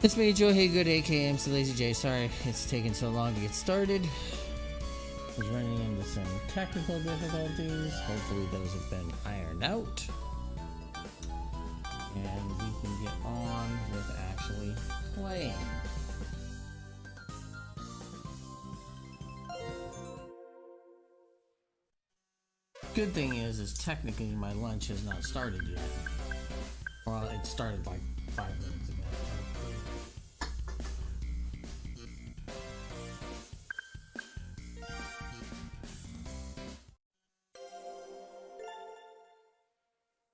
It's me, Joe Haygood, aka mclazyj. Sorry it's taken so long to get started. Was running into some technical difficulties. Hopefully those have been ironed out. And we can get on with actually playing. Good thing is technically my lunch has not started yet. Well, it started like 5 minutes ago.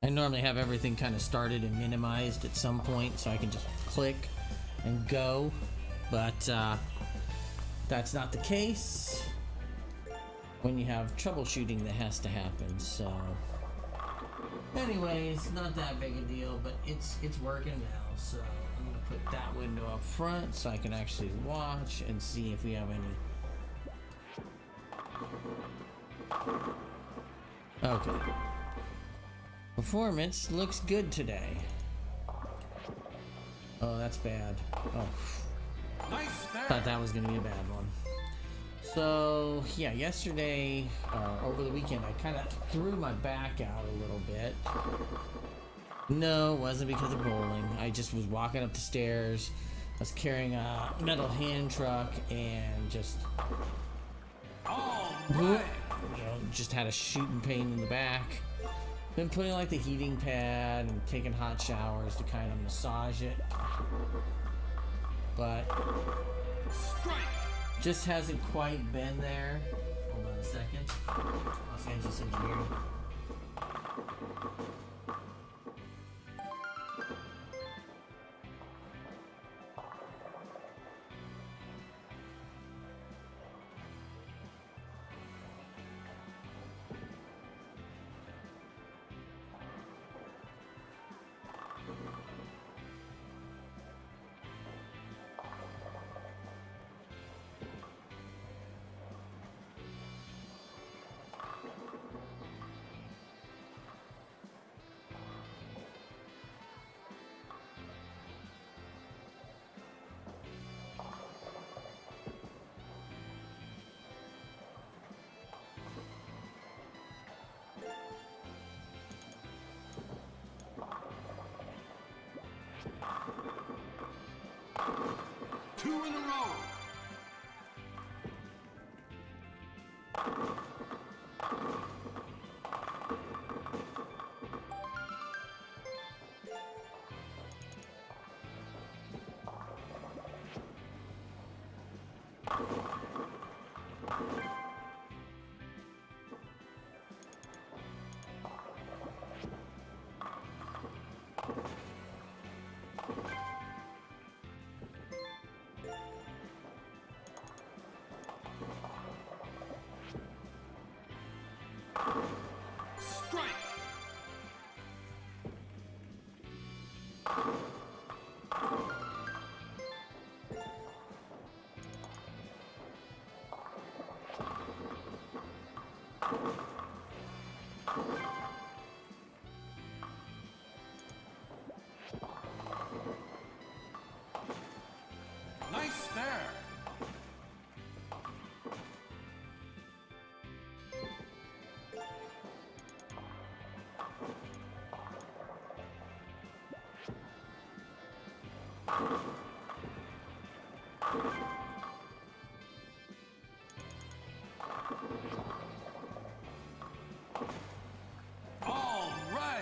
I normally have everything kind of started and minimized at some point so I can just click and go, but that's not the case when you have troubleshooting that has to happen. So anyways, not that big a deal, but it's working now. So I'm gonna put that window up front so I can actually watch and see if we have any. Okay. Performance looks good today. Oh, that's bad. Oh, thought that was gonna be a bad one. So yeah, yesterday, over the weekend, I kind of threw my back out a little bit. No, it wasn't because of bowling. I just was walking up the stairs. I was carrying a metal hand truck and just, just had a shooting pain in the back. Been putting like the heating pad and taking hot showers to kind of massage it, but just hasn't quite been there. Hold on a second. Los Angeles engineering. Two in a row. Nice there. All right.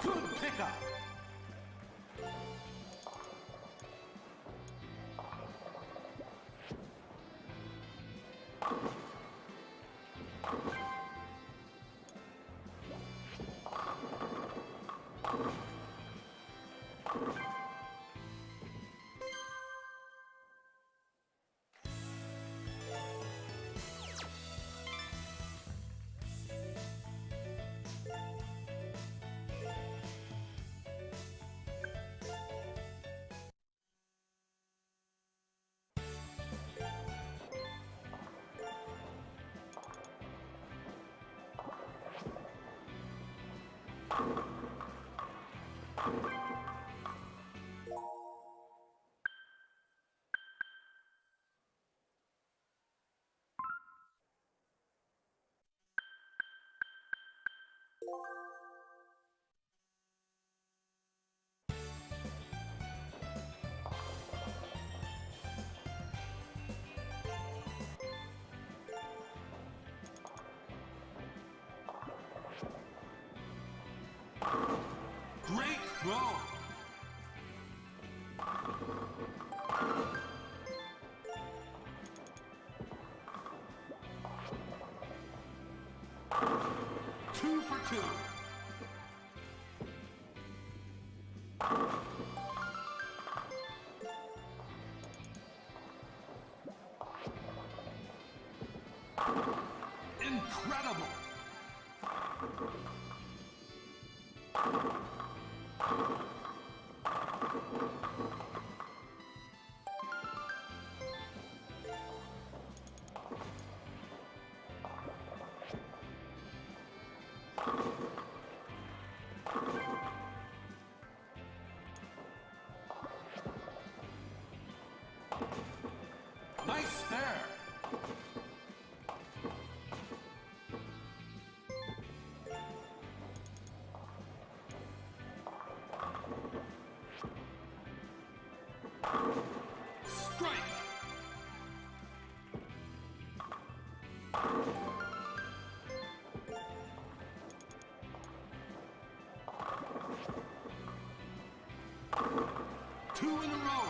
Good pickup. Great throw. Two for two. Incredible. Nice spare. Strike. Two in a row.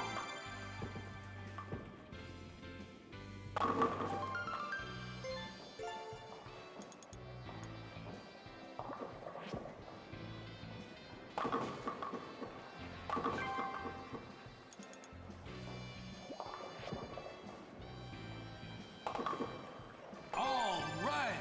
All right.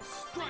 Strike.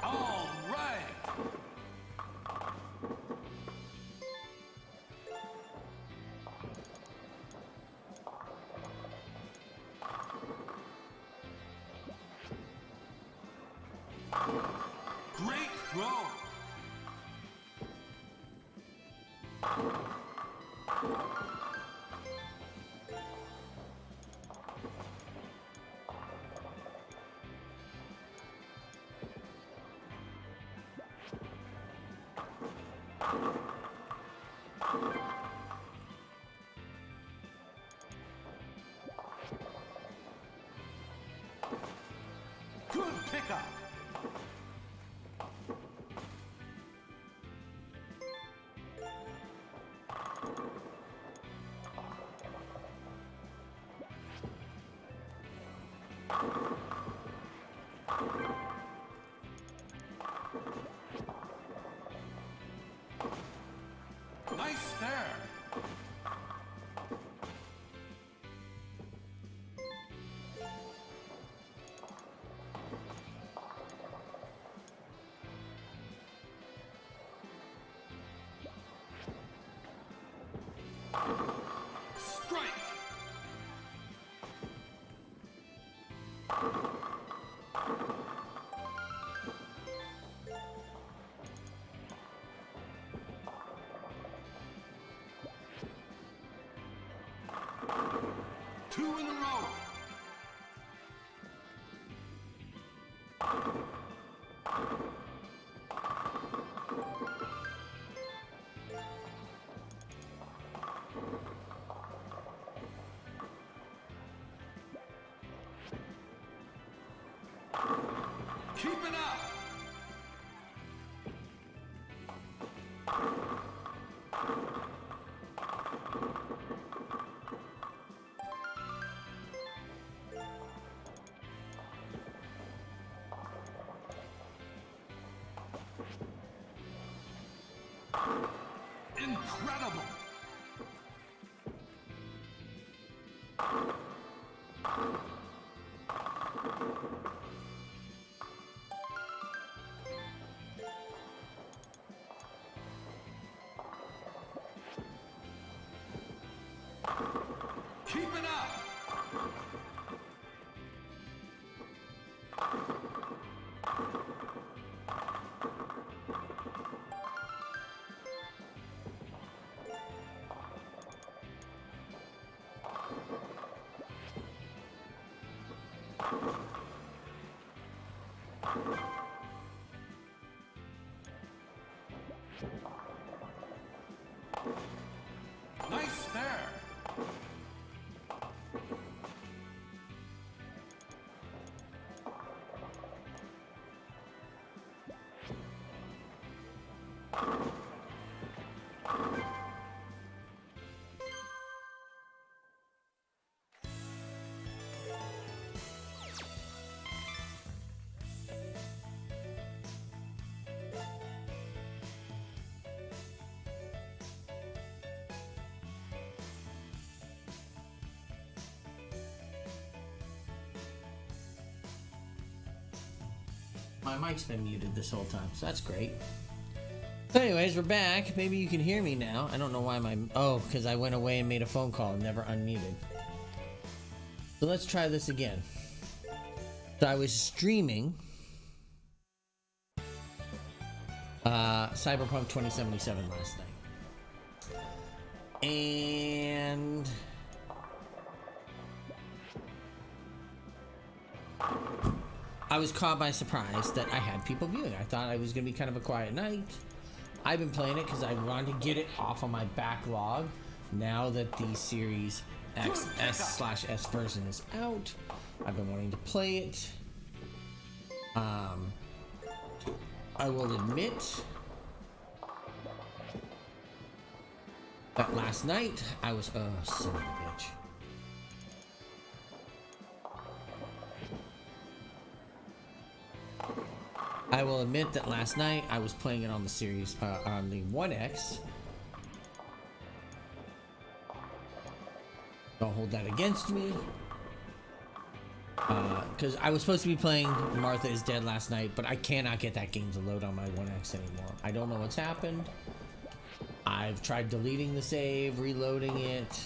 All right. Great throw. Good pickup. Nice there. Strike. Two in a row. Keep it up. Incredible. Keep it up. Nice there. My mic's been muted this whole time, so that's great. So anyways, we're back. Maybe you can hear me now. I don't know why my... Oh, because I went away and made a phone call and never unmuted. So let's try this again. So I was streaming Cyberpunk 2077 last night. And... I was caught by surprise that I had people viewing. I thought it was going to be kind of a quiet night. I've been playing it because I wanted to get it off of my backlog now that the Series XS/S version is out. I've been wanting to play it. I will admit that last night I was... Oh, son of a bitch. I will admit that last night I was playing it on the series, on the 1X. Don't hold that against me. Because I was supposed to be playing Martha is Dead last night, but I cannot get that game to load on my 1X anymore. I don't know what's happened. I've tried deleting the save, reloading it.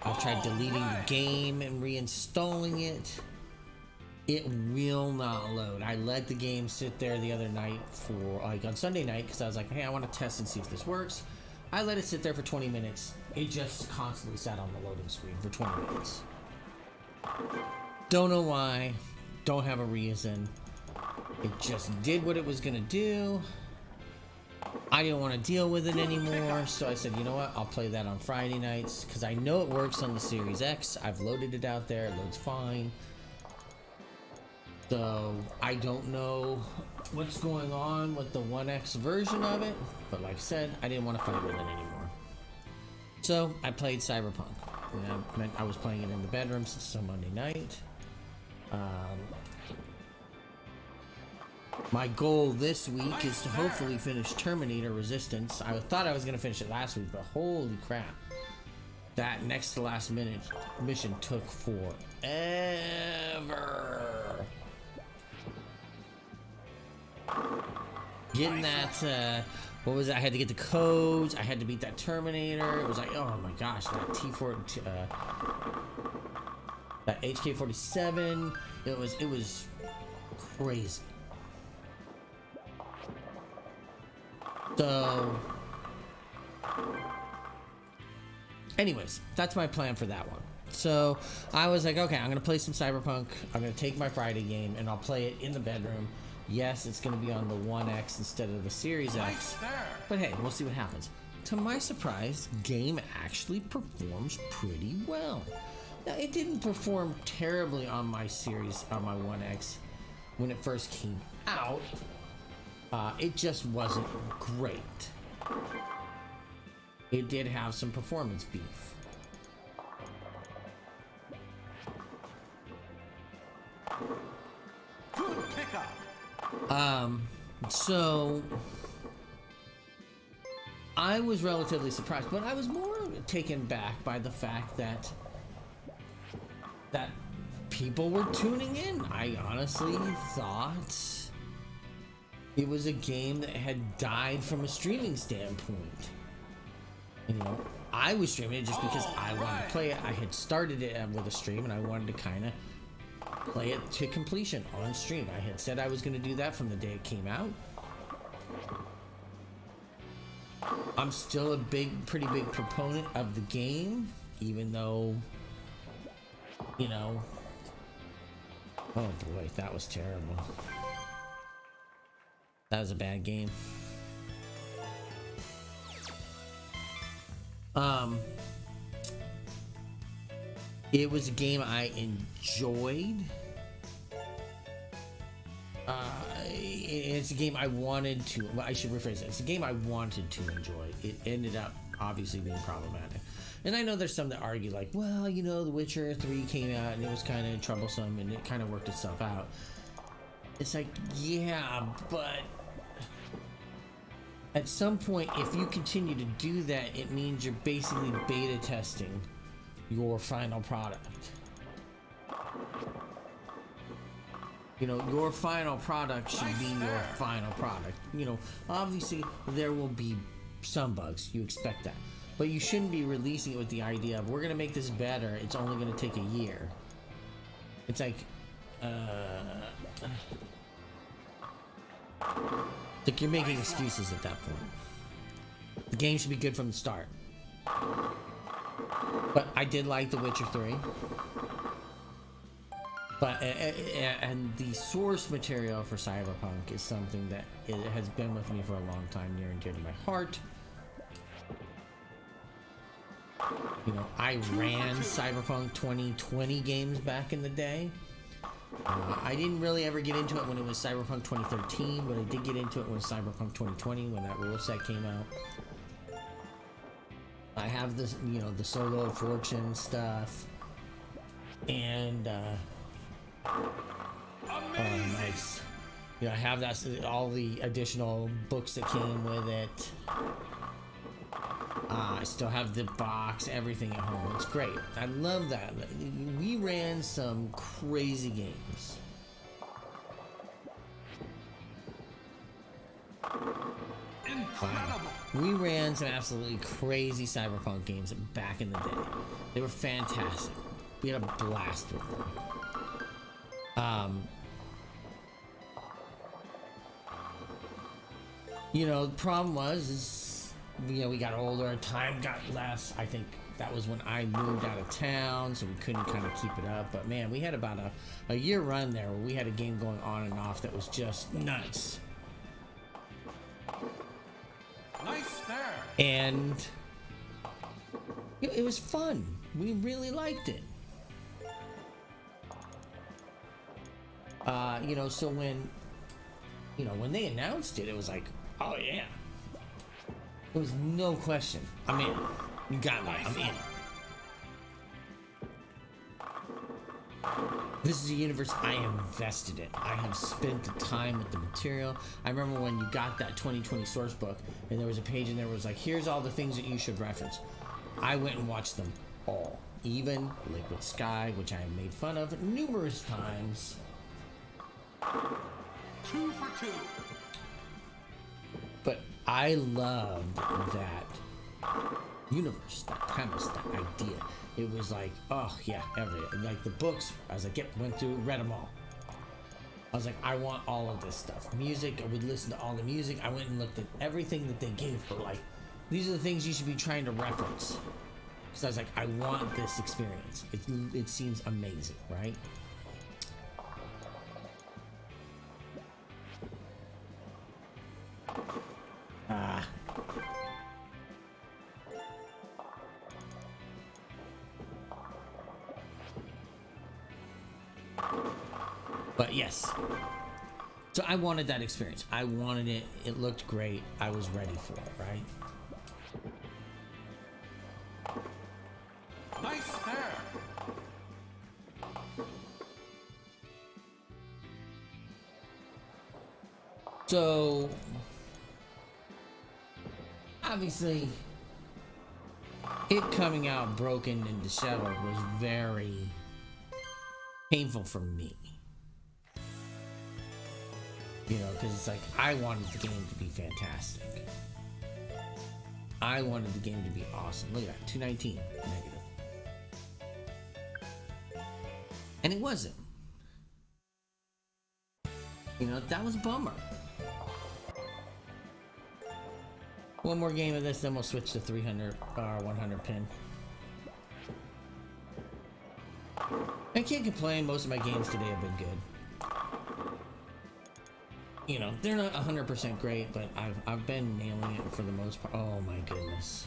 I've tried deleting the game and reinstalling it. It will not load. I let the game sit there the other night for, like on Sunday night, because I was like, hey, I want to test and see if this works. I let it sit there for 20 minutes. It just constantly sat on the loading screen for 20 minutes. Don't know why. Don't have a reason. It just did what it was going to do. I didn't want to deal with it anymore, so I said, you know what? I'll play that on Friday nights, because I know it works on the Series X. I've loaded it out there. It loads fine. So, I don't know what's going on with the 1X version of it, but like I said, I didn't want to fight with it anymore. So, I played Cyberpunk. I was playing it in the bedroom since Monday night. My goal this week is to hopefully finish Terminator Resistance. I thought I was going to finish it last week, but holy crap. That next to last minute mission took forever. Getting that, what was it? I had to get the codes. I had to beat that Terminator. It was like, oh my gosh, that T4, that HK-47. It was crazy. So, anyways, that's my plan for that one. So I was like, okay, I'm gonna play some Cyberpunk. I'm gonna take my Friday game and I'll play it in the bedroom. Yes, it's gonna be on the One X instead of the Series X, but hey, we'll see what happens. To my surprise, game actually performs pretty well. Now, it didn't perform terribly on my One X when it first came out. It just wasn't great. It did have some performance beef. Good pickup. So I was relatively surprised, but I was more taken back by the fact that people were tuning in. I honestly thought it was a game that had died from a streaming standpoint. You know, I was streaming it just because I wanted to play it. I had started it with a stream and I wanted to kind of play it to completion on stream. I had said I was going to do that from the day it came out. I'm still a pretty big proponent of the game, even though, you know, oh boy, that was terrible. That was a bad game. It was a game I enjoyed. It's a game I wanted to, well, I should rephrase it. It's a game I wanted to enjoy. It ended up obviously being problematic. And I know there's some that argue like, well, you know, The Witcher 3 came out and it was kind of troublesome and it kind of worked itself out. It's like, yeah, but at some point, if you continue to do that, it means you're basically beta testing your final product. You know, your final product should be your final product. You know, obviously there will be some bugs, you expect that, but you shouldn't be releasing it with the idea of, we're gonna make this better, it's only gonna take a year. It's like you're making excuses at that point. The game should be good from the start. But I did like The Witcher 3. But and the source material for Cyberpunk is something that it has been with me for a long time, near and dear to my heart. You know, I ran Cyberpunk 2020 games back in the day. I didn't really ever get into it when it was Cyberpunk 2013, but I did get into it when it was Cyberpunk 2020, when that rule set came out. I have this, you know, the Solo of Fortune stuff, and nice. You know, I have that, all the additional books that came with it. I still have the box, everything at home. It's great. I love that. We ran some crazy games. Incredible. Wow. We ran some absolutely crazy Cyberpunk games back in the day. They were fantastic. We had a blast with them. You know, the problem was, you know, we got older, time got less. I think that was when I moved out of town, so we couldn't kind of keep it up. But man, we had about a year run there where we had a game going on and off that was just nuts. Nice there. And it was fun. We really liked it. You know, so when they announced it, it was like, oh yeah. There was no question. I'm in. You got me. I'm in. This is a universe I am invested in. I have spent the time with the material. I remember when you got that 2020 source book and there was a page in there was like, here's all the things that you should reference. I went and watched them all. Even Liquid Sky, which I have made fun of numerous times. 2 for 2. But I loved that universe, that premise, that idea. It was like, oh yeah, everything. Like the books, as I went through, read them all. I was like, I want all of this stuff. Music, I would listen to all the music. I went and looked at everything that they gave for like, these are the things you should be trying to reference. Because I was like, I want this experience. It seems amazing, right? But yes, so I wanted that experience. I wanted it. It looked great. I was ready for it, right? Nice spare. So obviously it coming out broken and disheveled was very painful for me. You know, because it's like, I wanted the game to be fantastic. I wanted the game to be awesome. Look at that, 219 negative. And it wasn't. You know, that was a bummer. One more game of this, then we'll switch to 300 or 100 pin. I can't complain, most of my games today have been good. You know, they're not 100% great, but I've been nailing it for the most part. Oh my goodness.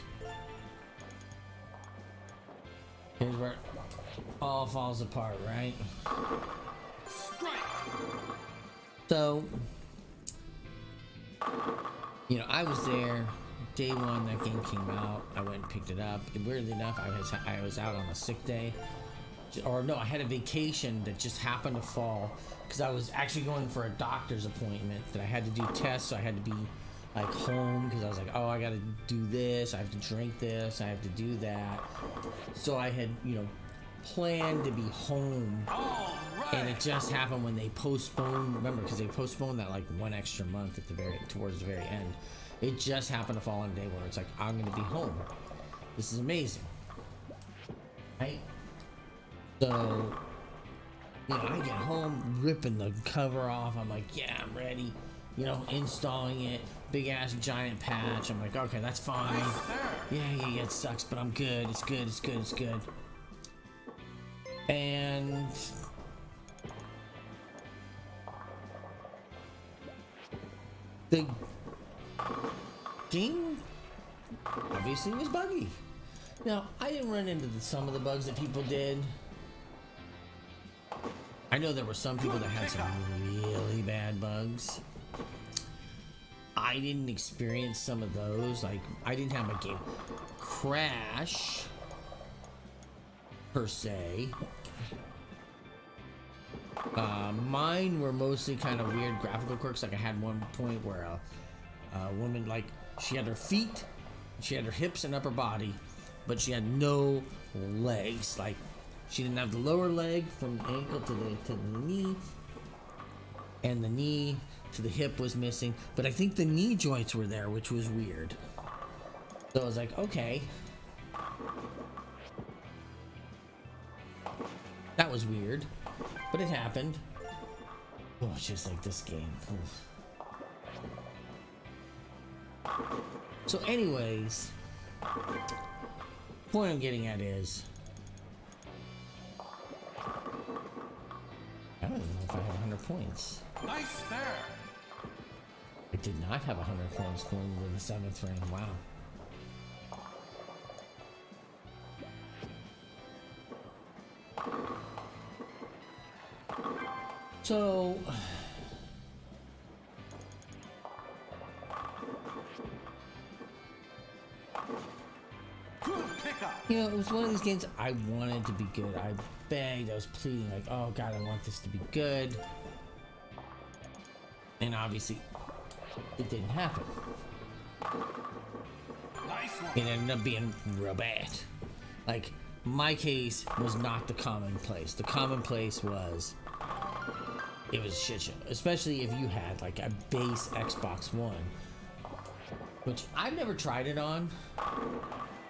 Here's where it all falls apart, right? Strike. So, you know, I was there day one that game came out. I went and picked it up. And weirdly enough, I was out on a sick day. Or no, I had a vacation that just happened to fall because I was actually going for a doctor's appointment that I had to do tests, so I had to be like home because I was like, oh, I gotta do this, I have to drink this, I have to do that. So I had, you know, planned to be home. All right. And it just happened when they postponed, remember, because they postponed that like one extra month at the towards the very end. It just happened to fall on a day where it's like, I'm gonna be home. This is amazing. Right? So, you know, I get home, ripping the cover off. I'm like, yeah, I'm ready. You know, installing it. Big ass giant patch. I'm like, okay, that's fine. Nice spare. Yeah, it sucks, but I'm good. It's good. And the game obviously was buggy. Now, I didn't run into some of the bugs that people did. I know there were some people that had some really bad bugs. I didn't experience some of those. Like, I didn't have my game crash, per se. Mine were mostly kind of weird graphical quirks. Like, I had one point where a woman, like, she had her feet, she had her hips and upper body, but she had no legs. Like, she didn't have the lower leg from the ankle to the knee, and the knee to the hip was missing, but I think the knee joints were there, which was weird. So I was like, okay, that was weird, but it happened. Oh, it's just like this game. Oof. So anyways, point I'm getting at is, I don't even know if I have 100 points. Nice spare. I did not have 100 points going into the 7th ring. Wow. So Good pick. Pickup. You know, it was one of these games I wanted to be good. I begged, I was pleading, like, oh god, I want this to be good. And obviously, it didn't happen. Nice one. It ended up being real bad. Like, my case was not the commonplace. The commonplace was, it was a shit show. Especially if you had, like, a base Xbox One. Which I've never tried it on.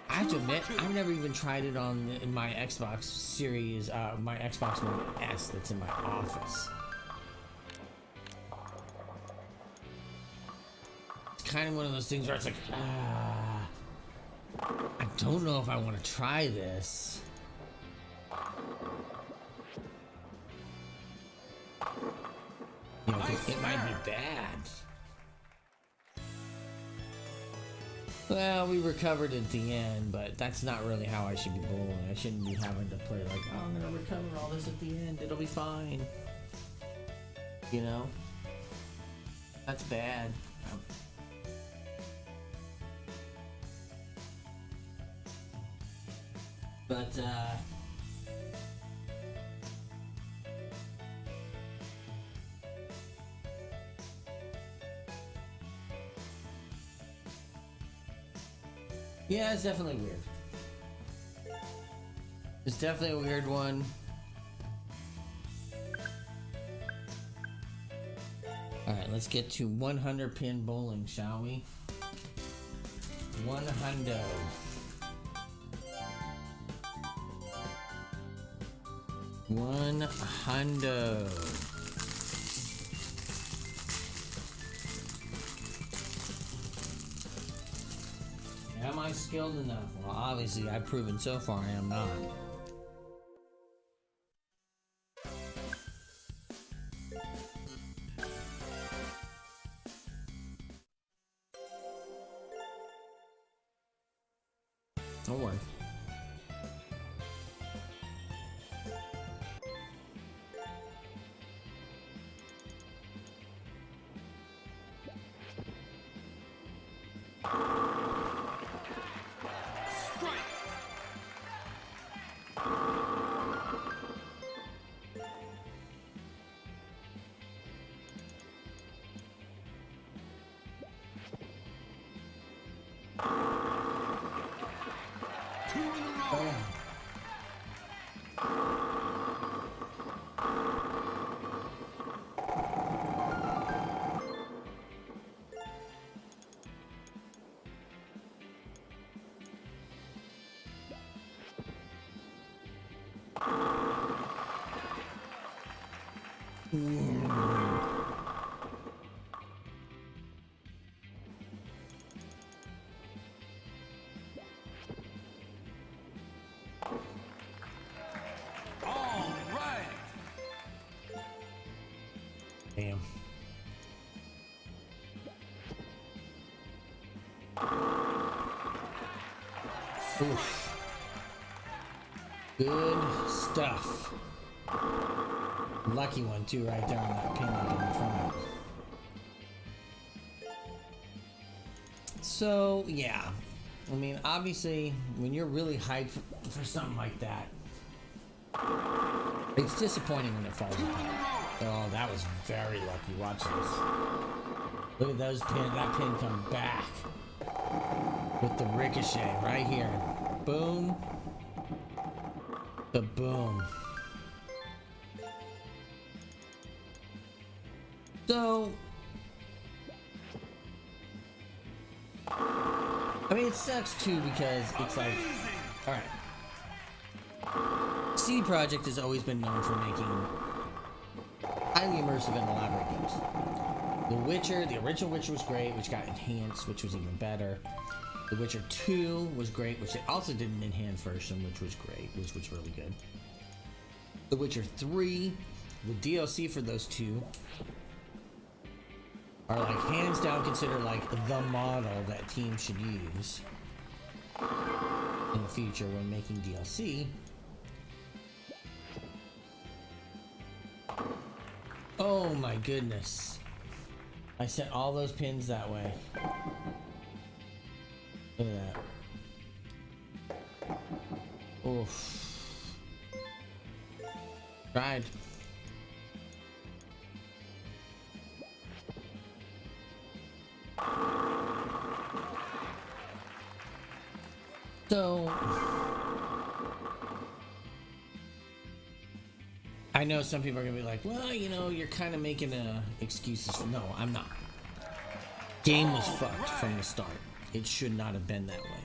I have to admit, I've never even tried it on in my Xbox Series, my Xbox One S that's in my office. It's kind of one of those things where it's like, I don't know if I want to try this. You know, 'cause it might be bad. Well, we recovered at the end, but that's not really how I should be bowling. I shouldn't be having to play like, oh, I'm gonna recover all this at the end. It'll be fine. You know? That's bad. But, yeah, it's definitely weird. It's definitely a weird one. Alright, let's get to 100 pin bowling, shall we? 100. Am I skilled enough? Well, obviously, I've proven so far I am not. Don't worry. All right. Damn. Oof. Good stuff. Lucky one too, right there on that pin up in the front. So yeah, I mean, obviously, when you're really hyped for something like that, it's disappointing when it falls apart. Oh, that was very lucky. Watch this. Look at those pins. That pin come back with the ricochet right here. Boom. The boom. So, I mean, it sucks too because it's like, all right. CD Projekt has always been known for making highly immersive and elaborate games. The Witcher, the original Witcher was great, which got enhanced, which was even better. The Witcher 2 was great, which it also did an enhanced version, which was great, which was really good. The Witcher 3, the DLC for those two are like hands down considered like the model that teams should use in the future when making DLC. Oh my goodness. I sent all those pins that way. Look at that. Oof. Tried. So I know some people are gonna be like, well, you know, you're kind of making excuses. No, I'm not. Game was fucked from the start. It should not have been that way.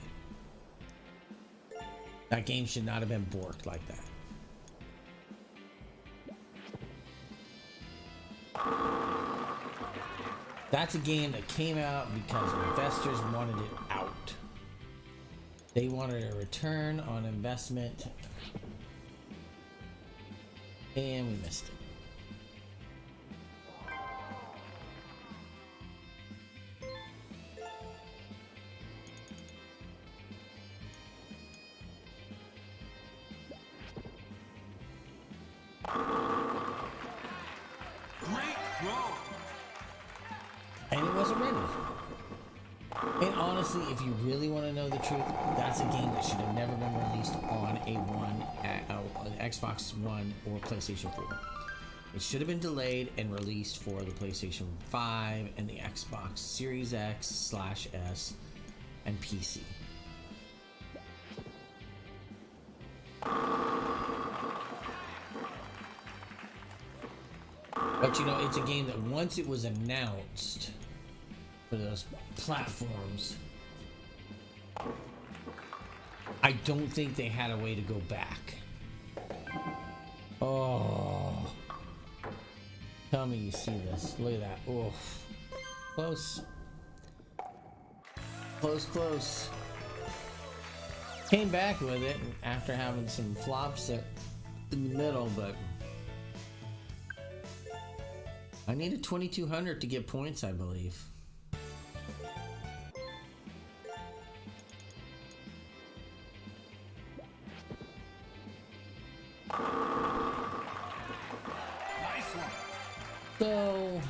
That game should not have been borked like that. That's a game that came out because investors wanted it out. They wanted a return on investment, and we missed it. Great throw. And it wasn't ready. And honestly, if you really want to know the truth, that's a game that should have never been released on an Xbox One or PlayStation 4. It should have been delayed and released for the PlayStation 5 and the Xbox Series X/S and PC. But you know, it's a game that once it was announced for those platforms, I don't think they had a way to go back. Oh, tell me you see this. Look at that. Oh, close. Close. Came back with it after having some flops in the middle, but I needed 2,200 to get points, I believe. So,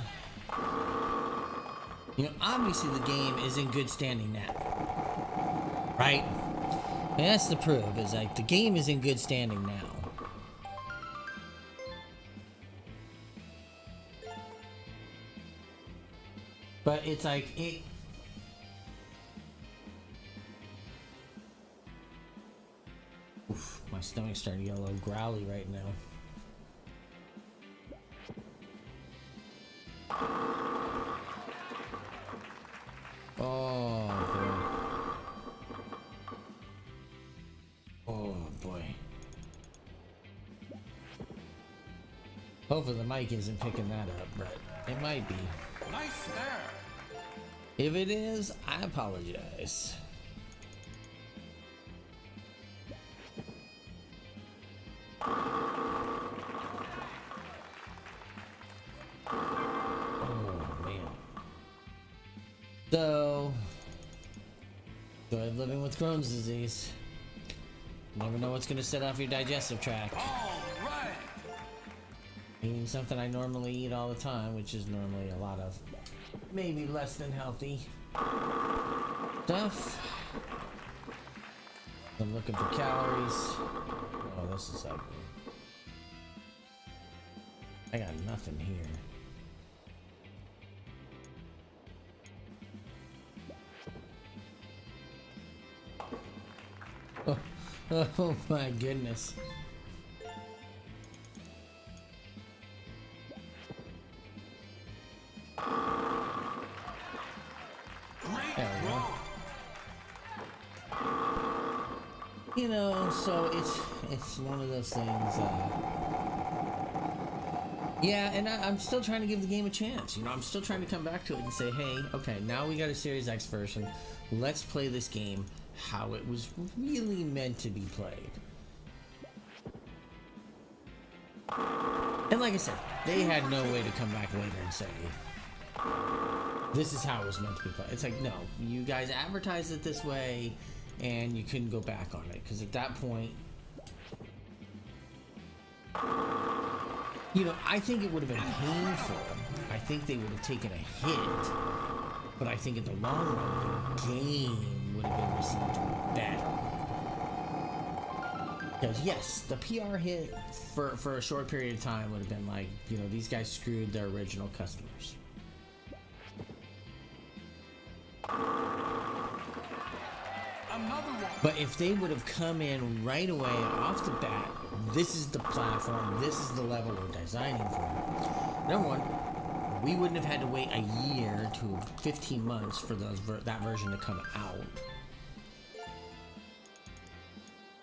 you know, obviously the game is in good standing now, right? And that's the proof, is like the game is in good standing now. But it's like, oof, my stomach's starting to get a little growly right now. Oh boy. Oh boy. Hopefully the mic isn't picking that up, but it might be. Nice snare. If it is, I apologize. So, enjoy living with Crohn's disease. You never know what's going to set off your digestive tract. All right. Eating something I normally eat all the time, which is normally a lot of maybe less than healthy stuff. I'm looking for calories. Oh, this is ugly. I got nothing here. Oh my goodness. There we go. You know, so it's one of those things, yeah, and I'm still trying to give the game a chance. You know, I'm still trying to come back to it and say, hey, okay, now we got a Series X version. Let's play this game how it was really meant to be played. And like I said, they had no way to come back later and say, this is how it was meant to be played. It's like, no, you guys advertised it this way, and you couldn't go back on it. Because at that point, you know, I think it would have been painful. I think they would have taken a hit. But I think in the long run, the game would have been received better. Because yes, the PR hit for a short period of time would have been like, you know, these guys screwed their original customers. Another one. But if they would have come in right away off the bat, this is the platform, this is the level we're designing for. Number one, we wouldn't have had to wait a year to 15 months for that version to come out.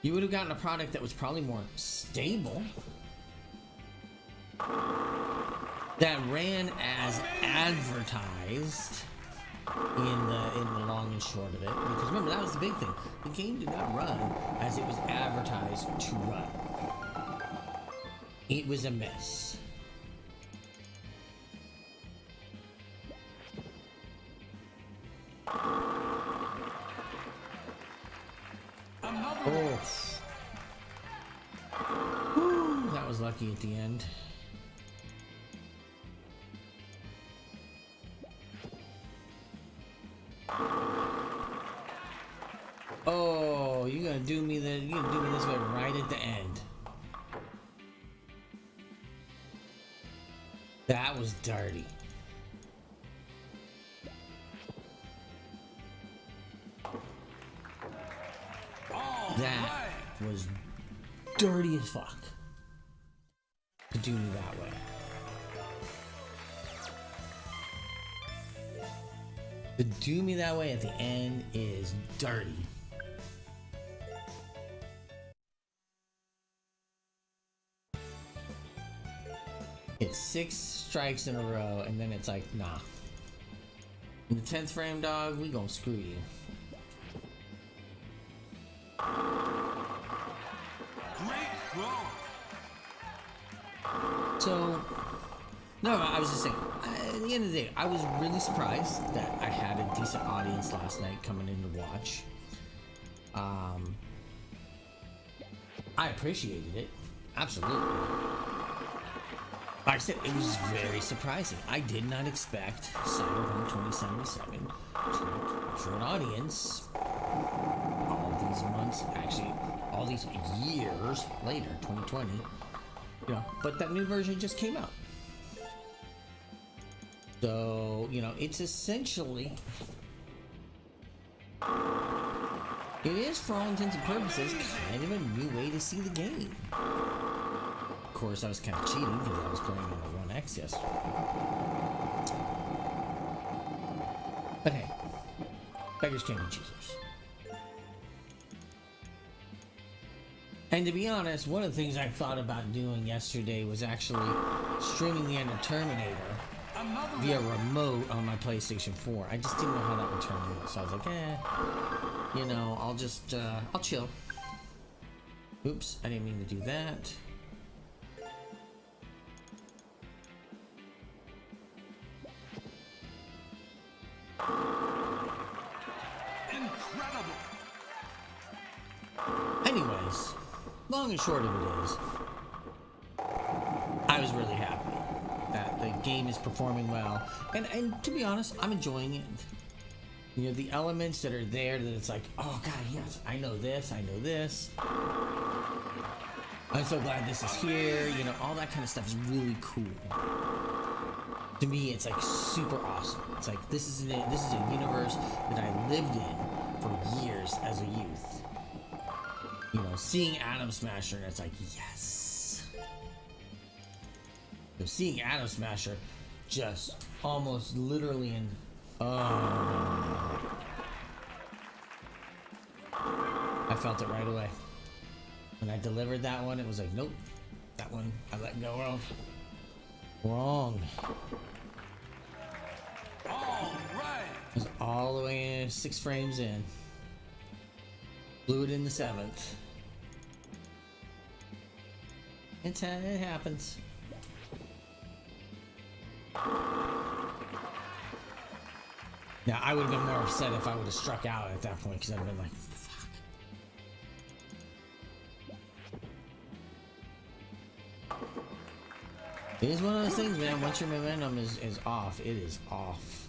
You would have gotten a product that was probably more stable, that ran as advertised in the long and short of it. Because remember, that was the big thing. The game did not run as it was advertised to run. It was a mess. Oh. Whew, that was lucky at the end. Oh, you're gonna do me this way right at the end. That was dirty. That was dirty as fuck to do me that way. To do me that way at the end is dirty. It's 6 strikes in a row, and then it's like, nah. In the 10th frame, dog, we gonna screw you. Great throw. So, no, I was just saying, at the end of the day, I was really surprised that I had a decent audience last night coming in to watch. I appreciated it, absolutely. Like I said, it was very surprising. I did not expect Cyberpunk 2077 to capture an audience all these months, actually, all these years later, 2020. You know, but that new version just came out. So, you know, it's essentially, it is, for all intents and purposes, kind of a new way to see the game. Of course, I was kind of cheating because I was playing on the One X yesterday. But hey, beggars can't be choosers. And to be honest, one of the things I thought about doing yesterday was actually streaming the end of Terminator via remote on my PlayStation 4. I just didn't know how that would turn out, so I was like, you know, I'll just, I'll chill. Oops, I didn't mean to do that. Incredible. Anyways, long and short of it is, I was really happy that the game is performing well, and to be honest, I'm enjoying it. You know, the elements that are there, that it's like, oh god, yes, I know this, I'm so glad this is here, you know, all that kind of stuff is really cool. To me, it's like super awesome. It's like, this is a universe that I lived in for years as a youth. You know, seeing Atom Smasher, and it's like, yes. So seeing Atom Smasher just almost literally in, I felt it right away. When I delivered that one, it was like, nope, that one I let go of. Wrong. All right. It was all the way in, 6 frames in. Blew it in the 7th. It happens. Now, I would have been more upset if I would have struck out at that point, because I'd have been like, fuck. It is one of those things, man. Once your momentum is off, it is off.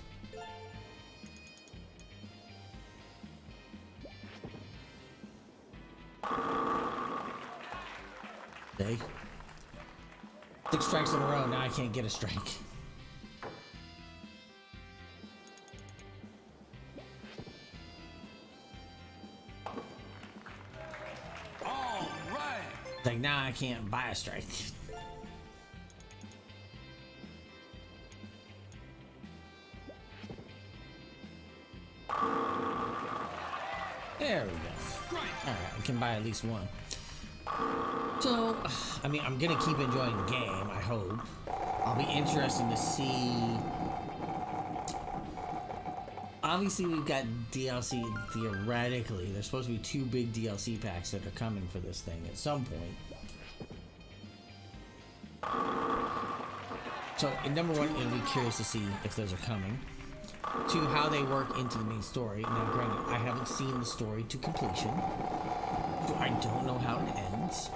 See? 6 strikes in a row, now I can't get a strike. All right. Like, now I can't buy a strike. There we go. Strike. Alright, I can buy at least one. So, I mean, I'm gonna keep enjoying the game, I hope. I'll be interested to see. Obviously, we've got DLC theoretically. There's supposed to be 2 big DLC packs that are coming for this thing at some point. So, number one, it'll be curious to see if those are coming. 2, how they work into the main story. Now, granted, I haven't seen the story to completion, so I don't know how it ends.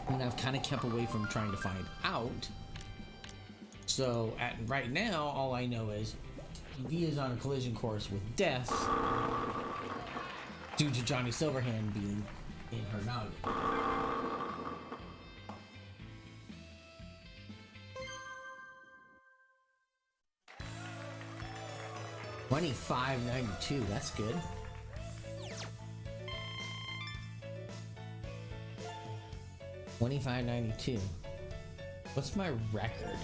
And I've kind of kept away from trying to find out. So, right now, all I know is V is on a collision course with death due to Johnny Silverhand being in her noggin. 2592, that's good. $25.92. What's my record?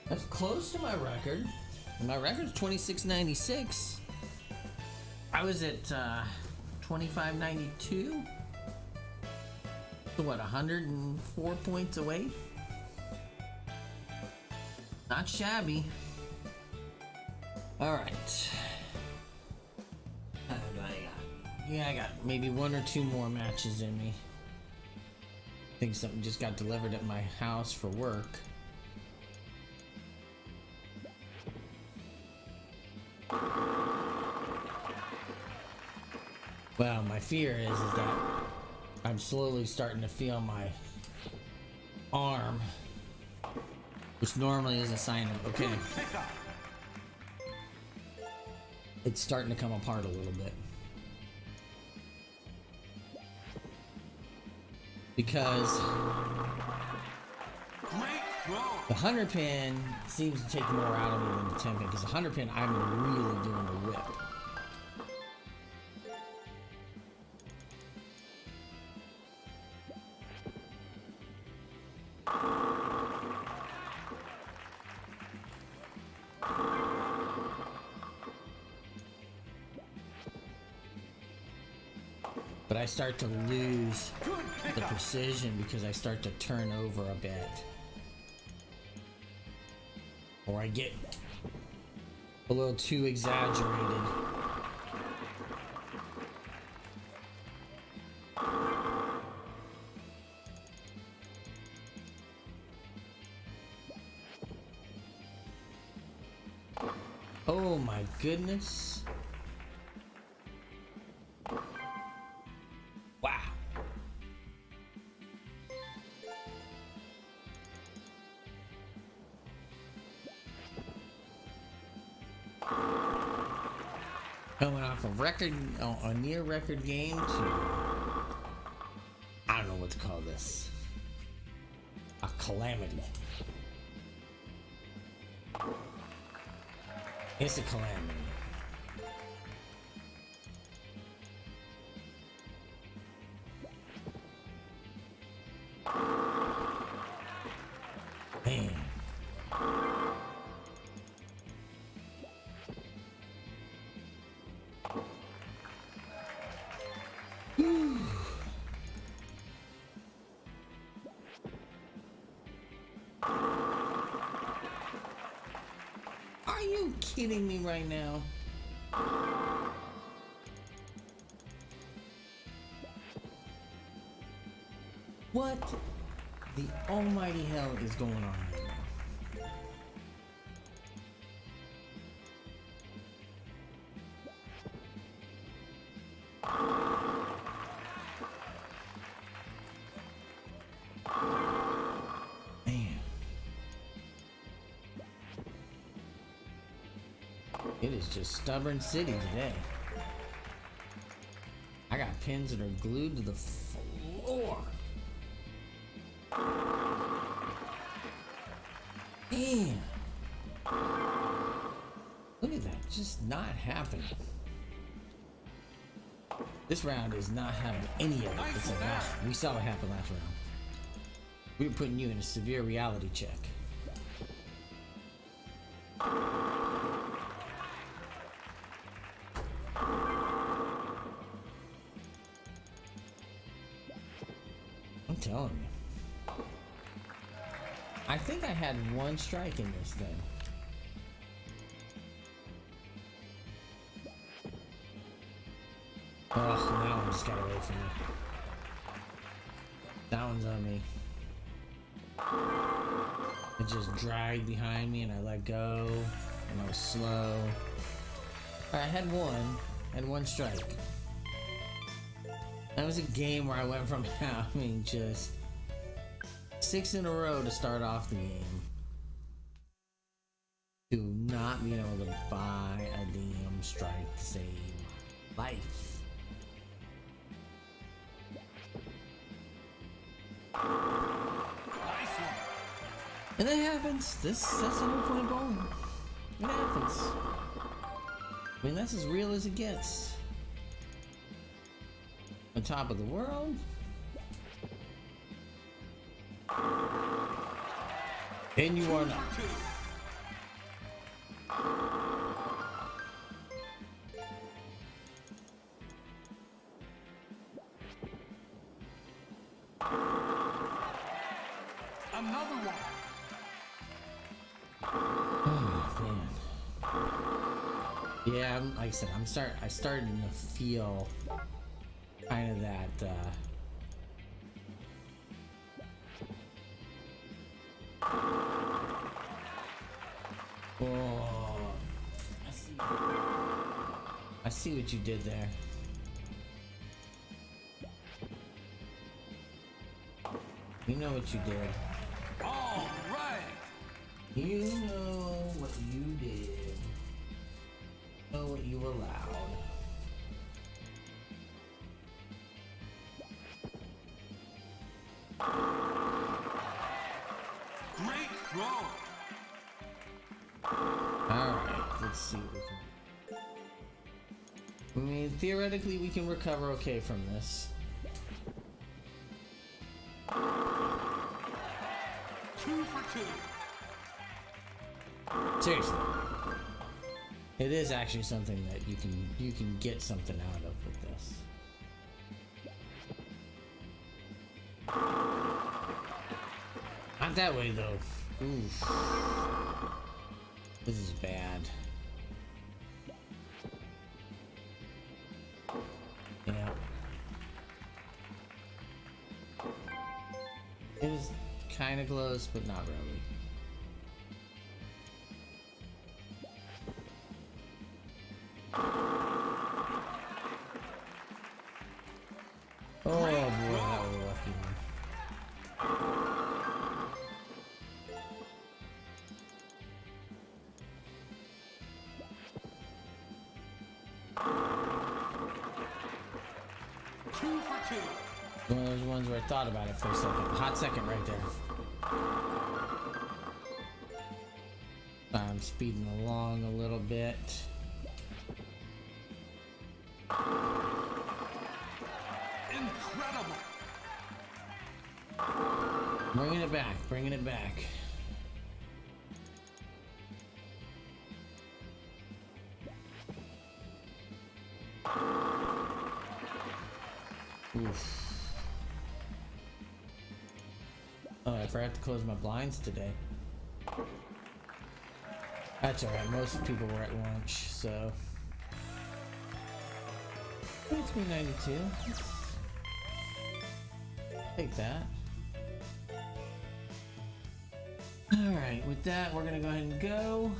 That's close to my record. My record's $26.96. I was at $25.92. So what, 104 points away? Not shabby. Alright. How do I got? Yeah, I got maybe 1 or 2 more matches in me. I think something just got delivered at my house for work. Well, my fear is that I'm slowly starting to feel my arm, which normally is a sign of, okay, it's starting to come apart a little bit. Because the 100 pin seems to take more out of me than the 10 pin, because the 100 pin I'm really doing the whip. But I start to lose the precision because I start to turn over a bit. Or I get a little too exaggerated. Oh my goodness. Wow. Coming off a record, a near record game to, I don't know what to call this, a calamity. It's a calamity. Man. Are you kidding me right now? What the almighty hell is going on right now? Man. It is just stubborn city today. I got pins that are glued to the floor. Man. Look at that, just not happening. This round is not having any of it. It's like, we saw what happened last round. We were putting you in a severe reality check. I'm telling you. I think I had one strike in this thing. Oh, that one just got away from me. That one's on me. It just dragged behind me and I let go. And I was slow. I had one strike. That was a game where I went from having just 6 in a row to start off the game to not being able to buy a damn strike to save my life. And that happens. That's the whole point of bowling. It happens. I mean, that's as real as it gets. On top of the world. And you are not. Another one. Oh man. Yeah, like I said, I starting to feel kind of that oh, I see what you did there. You know what you did. All right. You know what you did. You know what you allowed. Great throw. Alright, let's see what we can. I mean, theoretically, we can recover okay from this. 2 for 2. Seriously. It is actually something that you can get something out of with this. Not that way though. Oof. This is bad. Yeah. It was kind of close, but not really. Oh boy, that was a lucky one. One of those ones where I thought about it for a second. Hot second right there. I'm speeding along a little bit. Incredible. Bringing it back, bringing it back. Oof. Oh, I forgot to close my blinds today. That's alright, most people were at lunch, so. 2392. Take that. Alright, with that, we're gonna go ahead and go.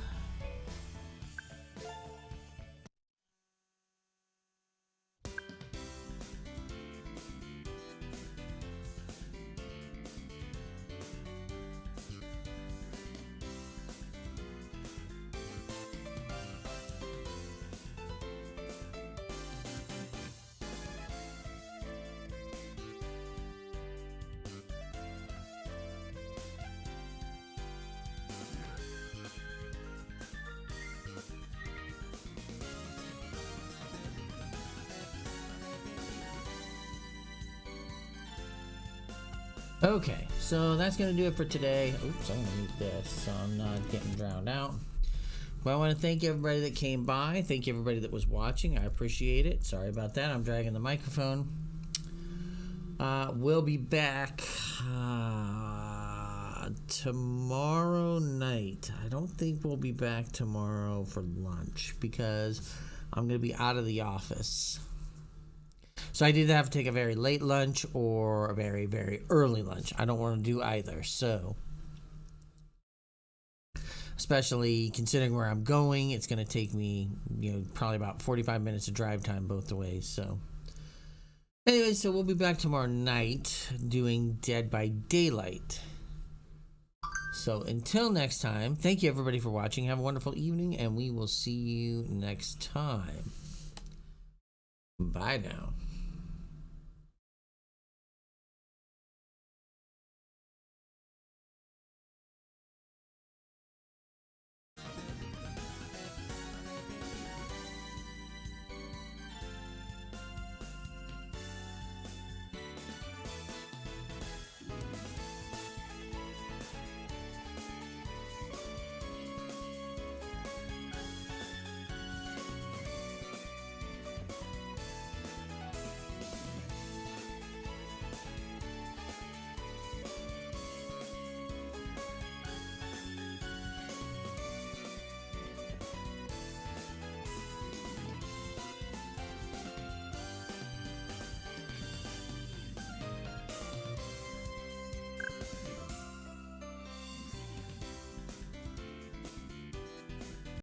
Okay, so that's going to do it for today. Oops, I'm going to mute this so I'm not getting drowned out. Well, I want to thank everybody that came by. Thank you everybody that was watching. I appreciate it. Sorry about that. I'm dragging the microphone. We'll be back tomorrow night. I don't think we'll be back tomorrow for lunch because I'm going to be out of the office. So I either have to take a very late lunch or a very, very early lunch. I don't want to do either. So, especially considering where I'm going, it's going to take me, probably about 45 minutes of drive time both ways. So, anyway, so we'll be back tomorrow night doing Dead by Daylight. So until next time, thank you everybody for watching. Have a wonderful evening, and we will see you next time. Bye now.